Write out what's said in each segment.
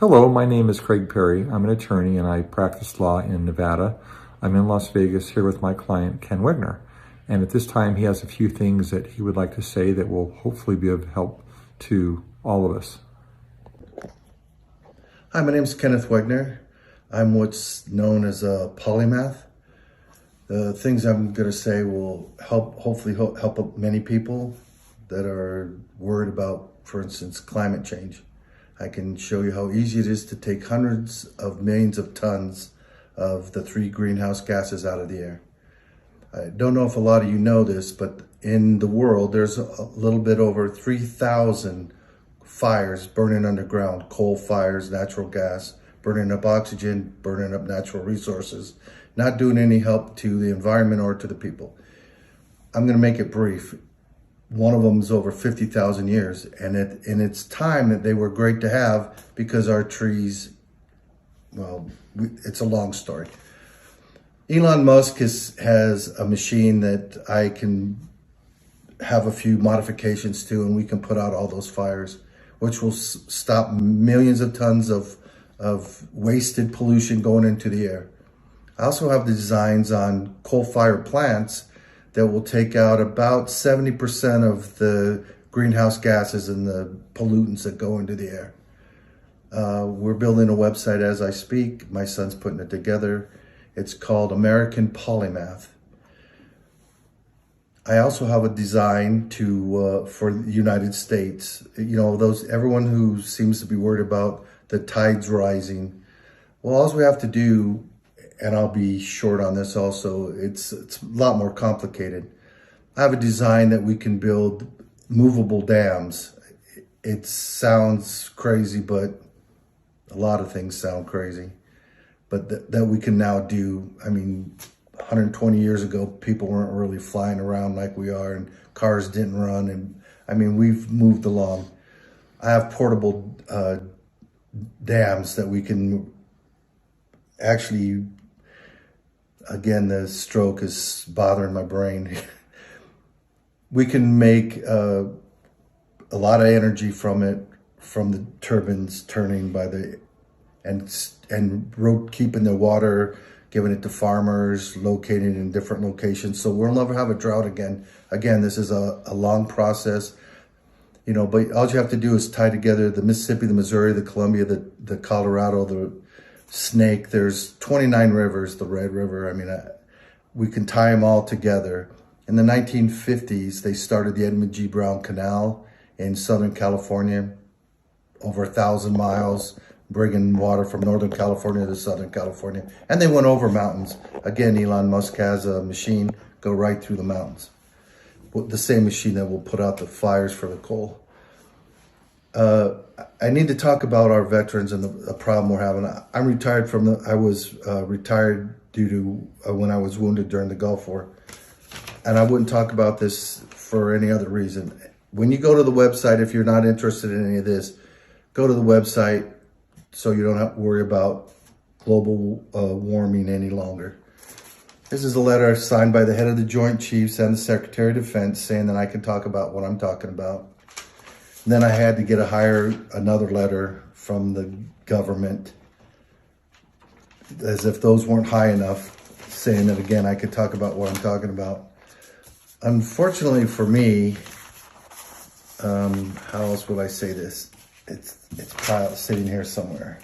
Hello, my name is Craig Perry. I'm an attorney and I practice law in Nevada. I'm in Las Vegas here with my client, Ken Wegner. And at this time, he has a few things that he would like to say that will hopefully be of help to all of us. Hi, my name is Kenneth Wegner. I'm what's known as a polymath. The things I'm going to say will hopefully help many people that are worried about, for instance, climate change. I can show you how easy it is to take hundreds of millions of tons of the 3 greenhouse gases out of the air. I don't know if a lot of you know this, but in the world, there's a little bit over 3,000 fires burning underground, coal fires, natural gas, burning up oxygen, burning up natural resources, not doing any help to the environment or to the people. I'm going to make it brief. One of them is over 50,000 years, and in its time that they were great to have because our trees, well, it's a long story. Elon Musk has a machine that I can have a few modifications to, and we can put out all those fires, which will stop millions of tons of wasted pollution going into the air. I also have the designs on coal-fired plants that will take out about 70% of the greenhouse gases and the pollutants that go into the air. We're building a website as I speak. My son's putting it together. It's called American Polymath. I also have a design for the United States. You know, everyone who seems to be worried about the tides rising. Well, all we have to do, and I'll be short on this also, it's a lot more complicated. I have a design that we can build movable dams. It sounds crazy, but a lot of things sound crazy. But that we can now do. I mean, 120 years ago, people weren't really flying around like we are, and cars didn't run. And I mean, we've moved along. I have portable dams that we can actually, again, the stroke is bothering my brain. We can make a lot of energy from it, from the turbines turning by and keeping the water, giving it to farmers, located in different locations. So we'll never have a drought again. Again, this is a long process, you know, but all you have to do is tie together the Mississippi, the Missouri, the Columbia, the Colorado, the Snake. There's 29 rivers, the Red River. I mean, we can tie them all together. In the 1950s, they started the Edmund G. Brown Canal in Southern California, over 1,000 miles, bringing water from Northern California to Southern California. And they went over mountains. Again, Elon Musk has a machine go right through the mountains. The same machine that will put out the fires for the coal. I need to talk about our veterans and the problem we're having. I'm retired I was retired due to when I was wounded during the Gulf War. And I wouldn't talk about this for any other reason. When you go to the website, if you're not interested in any of this, go to the website so you don't have to worry about global warming any longer. This is a letter signed by the head of the Joint Chiefs and the Secretary of Defense saying that I can talk about what I'm talking about. And then I had to get another letter from the government, as if those weren't high enough, saying that again I could talk about what I'm talking about. Unfortunately for me, how else would I say this? It's piled sitting here somewhere.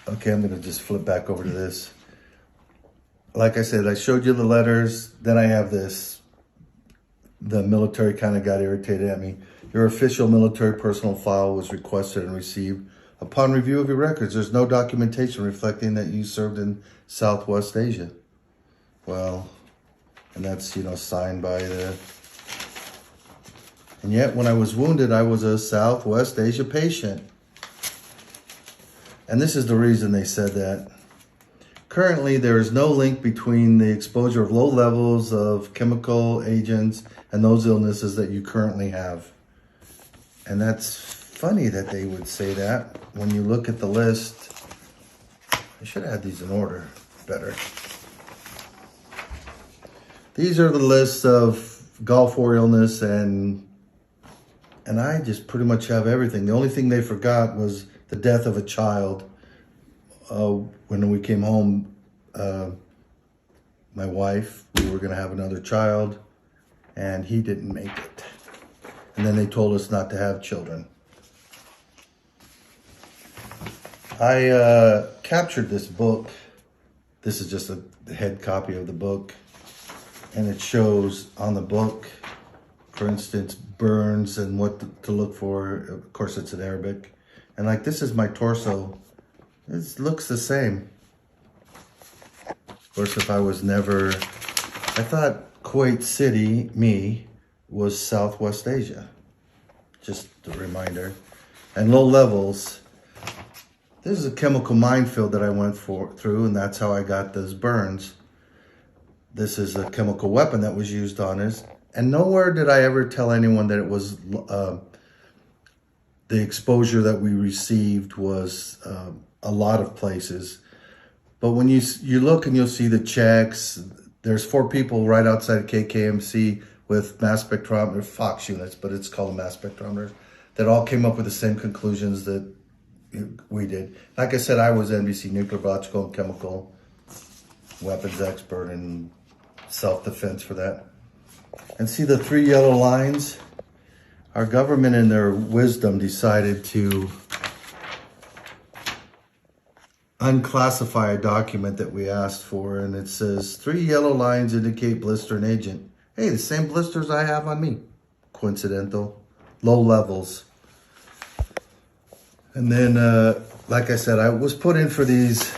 Okay, I'm gonna just flip back over to this. Like I said, I showed you the letters, then I have this. The military kind of got irritated at me. Your official military personal file was requested and received. Upon review of your records, there's no documentation reflecting that you served in Southwest Asia. Well, and that's, you know, signed by and yet when I was wounded, I was a Southwest Asia patient. And this is the reason they said that. Currently, there is no link between the exposure of low levels of chemical agents and those illnesses that you currently have. And that's funny that they would say that when you look at the list. I should have had these in order better. These are the lists of Gulf War illness and And I just pretty much have everything. The only thing they forgot was the death of a child. When we came home, my wife, we were going to have another child, and he didn't make it. And then they told us not to have children. I captured this book. This is just a head copy of the book. And it shows on the book, for instance, burns and what to look for. Of course, it's in Arabic. And like, this is my torso. It looks the same. Of course, if I was never... I thought Kuwait City, was Southwest Asia. Just a reminder. And low levels. This is a chemical minefield that I went through, and that's how I got those burns. This is a chemical weapon that was used on us. And nowhere did I ever tell anyone that it was... the exposure that we received was a lot of places. But when you look and you'll see the checks, there's 4 people right outside KKMC with mass spectrometer, Fox units, but it's called a mass spectrometer, that all came up with the same conclusions that we did. Like I said, I was NBC nuclear, biological, and chemical weapons expert and self-defense for that. And see the 3 yellow lines? Our government in their wisdom decided to unclassify a document that we asked for, and it says 3 yellow lines indicate blister and agent. Hey, the same blisters I have on me. Coincidental. Low levels. And then, like I said, I was put in for these.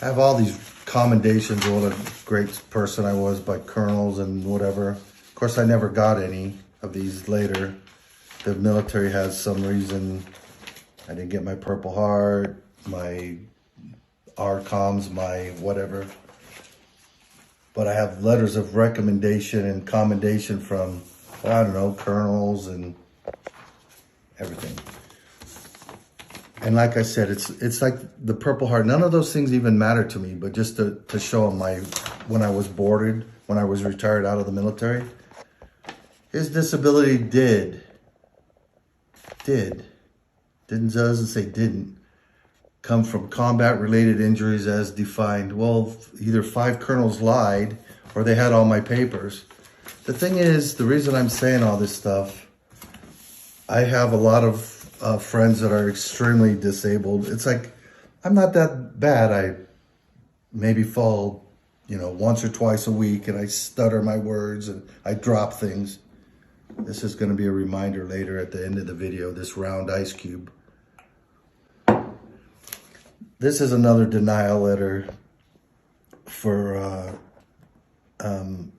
I have all these commendations of what a great person I was by colonels and whatever. Of course, I never got any of these later. The military has some reason. I didn't get my Purple Heart, my RCOMs, my whatever. But I have letters of recommendation and commendation from, I don't know, colonels and everything. And like I said, it's like the Purple Heart. None of those things even matter to me, but just to show them when I was boarded, when I was retired out of the military, his disability doesn't say didn't, come from combat-related injuries as defined. Well, either 5 colonels lied or they had all my papers. The thing is, the reason I'm saying all this stuff, I have a lot of friends that are extremely disabled. It's like, I'm not that bad. I maybe fall, once or twice a week, and I stutter my words and I drop things. This is going to be a reminder later at the end of the video, this round ice cube. This is another denial letter for,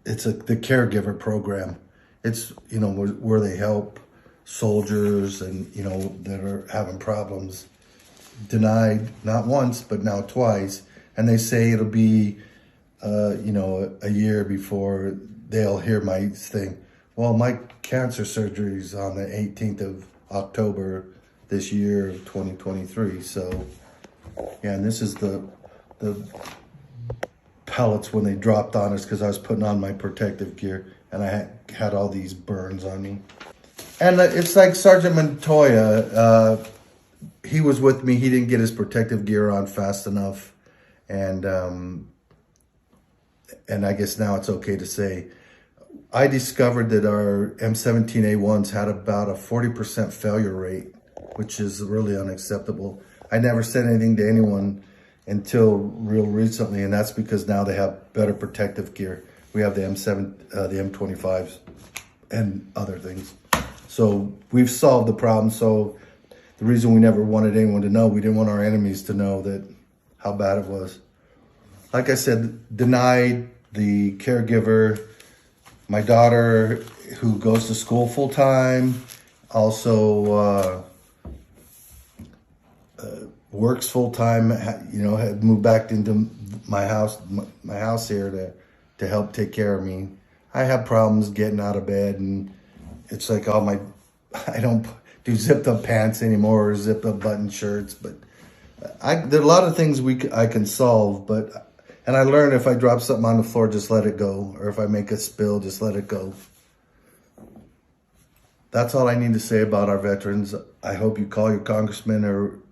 it's the caregiver program. It's, where they help soldiers and, that are having problems. Denied, not once, but now twice. And they say it'll be, a year before they'll hear my thing. Well, my cancer surgery is on the 18th of October this year of 2023. So, yeah, and this is the pellets when they dropped on us because I was putting on my protective gear and I had all these burns on me. And it's like Sergeant Montoya, he was with me. He didn't get his protective gear on fast enough. And I guess now it's okay to say, I discovered that our M17A1s had about a 40% failure rate, which is really unacceptable. I never said anything to anyone until real recently, and that's because now they have better protective gear. We have the the M25s and other things. So we've solved the problem. So the reason we never wanted anyone to know, we didn't want our enemies to know that how bad it was. Like I said, denied the caregiver. My daughter, who goes to school full time, also works full time. Had moved back into my house here to help take care of me. I have problems getting out of bed, and it's like I don't do zipped up pants anymore or zipped up button shirts. But there are a lot of things I can solve, and I learned if I drop something on the floor, just let it go. Or if I make a spill, just let it go. that's all I need to say about our veterans. I hope you call your congressman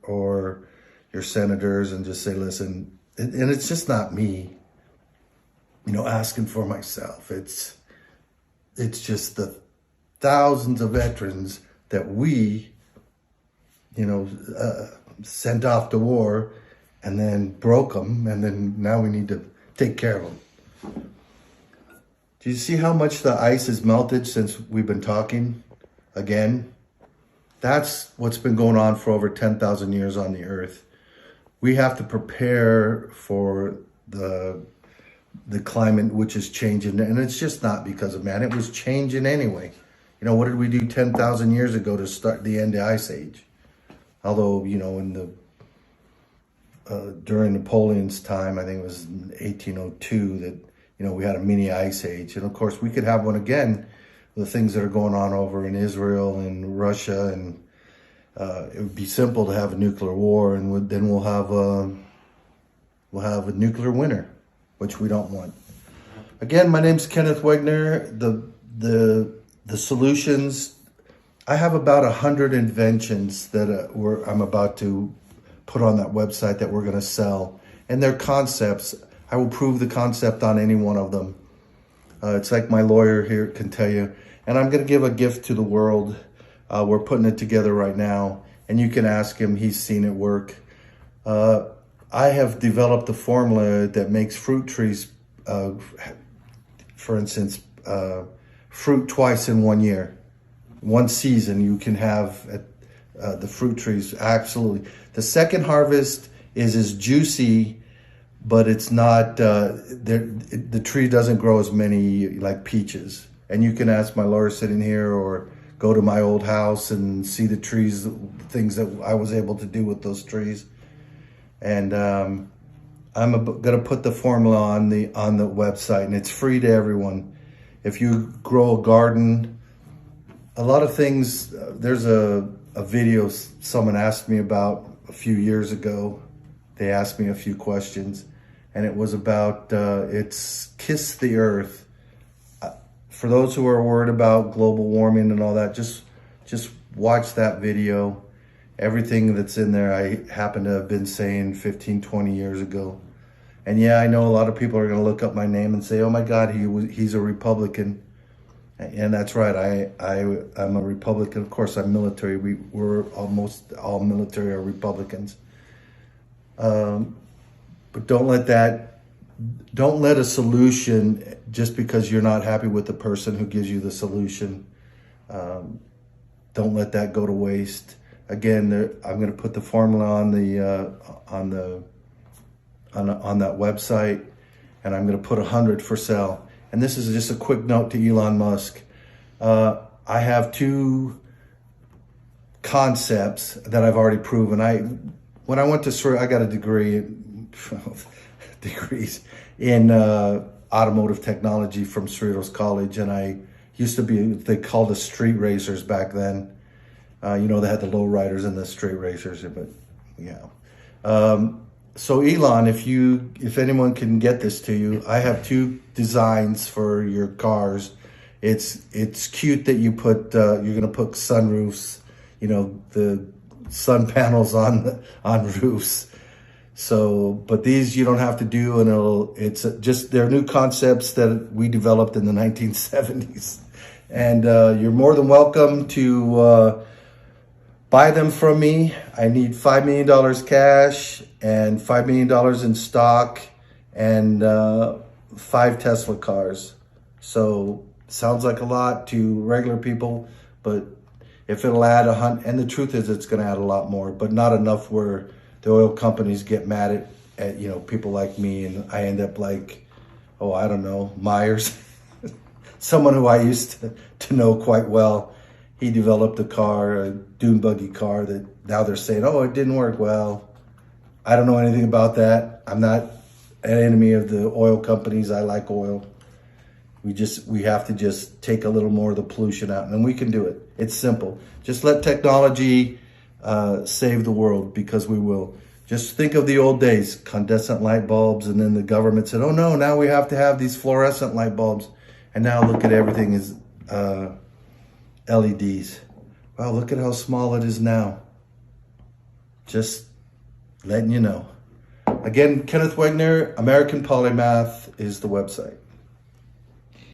or your senators and just say, listen, and it's just not me, asking for myself. It's just the thousands of veterans that we, sent off to war and then broke them, and then now we need to take care of them. Do you see how much the ice has melted since we've been talking again? That's what's been going on for over 10,000 years on the earth. We have to prepare for the climate, which is changing, and it's just not because of man. It was changing anyway. What did we do 10,000 years ago to start the end of the Ice Age? Although, during Napoleon's time, I think it was in 1802, that, we had a mini Ice Age. And of course, we could have one again, the things that are going on over in Israel and Russia, and it would be simple to have a nuclear war, and then we'll have a nuclear winter, which we don't want. Again, my name's Kenneth Wegner. The solutions, I have about 100 inventions that I'm about to put on that website that we're going to sell. And they're concepts. I will prove the concept on any one of them. It's like my lawyer here can tell you. And I'm going to give a gift to the world. We're putting it together right now. And you can ask him. He's seen it work. I have developed a formula that makes fruit trees, for instance, fruit twice in 1 year. One season you can have the fruit trees, absolutely. The second harvest is as juicy, but it's not, the tree doesn't grow as many like peaches. And you can ask my lawyer sitting here, or go to my old house and see the trees, things that I was able to do with those trees. And I'm gonna put the formula on the website, and it's free to everyone. If you grow a garden, a lot of things, there's a video someone asked me about a few years ago. They asked me a few questions, and it was about, it's Kiss the Earth. For those who are worried about global warming and all that, just watch that video. Everything that's in there, I happen to have been saying 15, 20 years ago. And yeah, I know a lot of people are going to look up my name and say, oh my God, he's a Republican. And that's right, I'm a Republican. Of course, I'm military. We're almost all military are Republicans. But don't let a solution, just because you're not happy with the person who gives you the solution, don't let that go to waste. Again, I'm going to put the formula on that website, and I'm going to put 100 for sale. And this is just a quick note to Elon Musk. I have 2 concepts that I've already proven. When I went to I got a degrees in automotive technology from Cerritos College, and I used to be, they called us street racers back then. They had the low riders and the straight racers, but yeah. So Elon, if anyone can get this to you, I have 2 designs for your cars. It's cute that you put you're gonna put sunroofs, the sun panels on roofs. So, but these you don't have to do, and they're new concepts that we developed in the 1970s, and you're more than welcome to buy them from me. I need $5 million cash and $5 million in stock, and 5 Tesla cars. So sounds like a lot to regular people, but if it'll add 100, and the truth is it's going to add a lot more, but not enough where the oil companies get mad at people like me, and I end up like, I don't know, Myers, someone who I used to know quite well. He developed a dune buggy car that now they're saying, it didn't work. Well, I don't know anything about that. I'm not an enemy of the oil companies. I like oil. We have to just take a little more of the pollution out, and we can do it. It's simple. Just let technology save the world, because we will. Just think of the old days, incandescent light bulbs, and then the government said, oh no, now we have to have these fluorescent light bulbs. And now look at everything is LEDs. Wow, look at how small it is now. Just letting you know. Again, Kenneth Wegner, American Polymath is the website.